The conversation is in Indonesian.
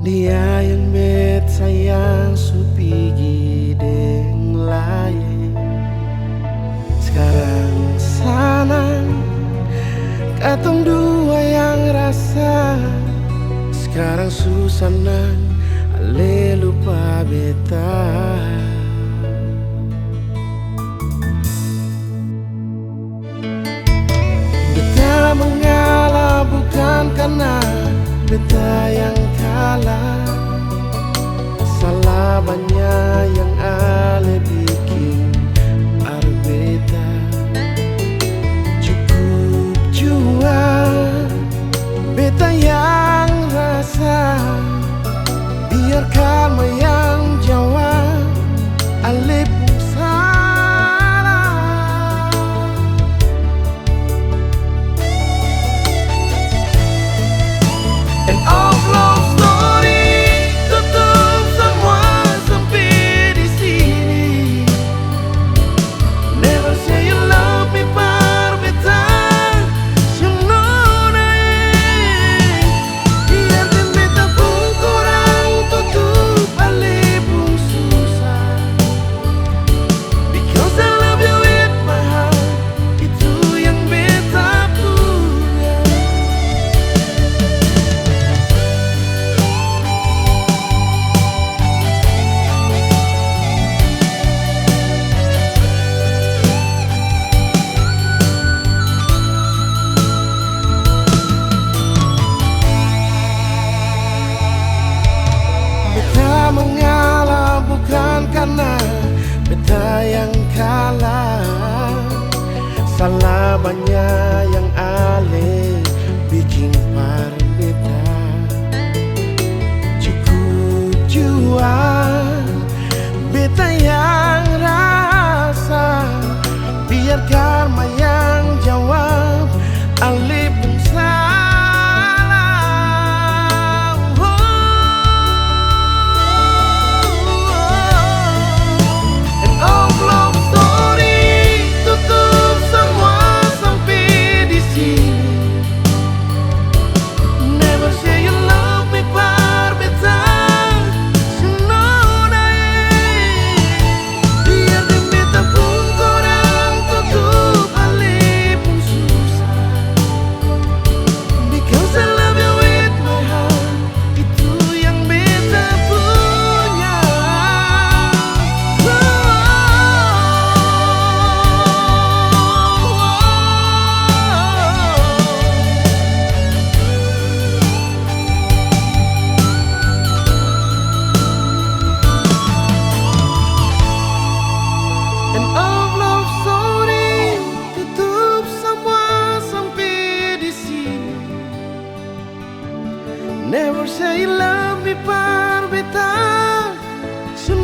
Dia yang bet sayang supigi deng lain. Sekarang sana katong dua yang rasa. Sekarang susah nang ale lupa beta. Beta mengalah bukan karena beta yang kalah. Salah banyak yang ale bikin arbeta. Cukup jua beta yang rasa. Biar karma yang jawab, ale pun salah. And all love story tutup semua sampai di sini. Never say you love me par beta. You know naik. Biar dan beta pun kurang tutup ale pun susah. Because I love you with my heart. Itu yang beta punya. Beta mengalah bukan karena beta yang kalah. Salah banyak yang ale bikin par beta. Cukup jua beta yang rasa. Biar karma yang jawab, ale pun salah. And all love story tutup semua sampai di sini. Never say you love me par beta. You know naik. Biar dan beta pun kurang tutup ale pun susah. Because I love you with my heart. Itu yang beta punya. And all love story tutup semua sampai di sini. Never say you love me par beta. You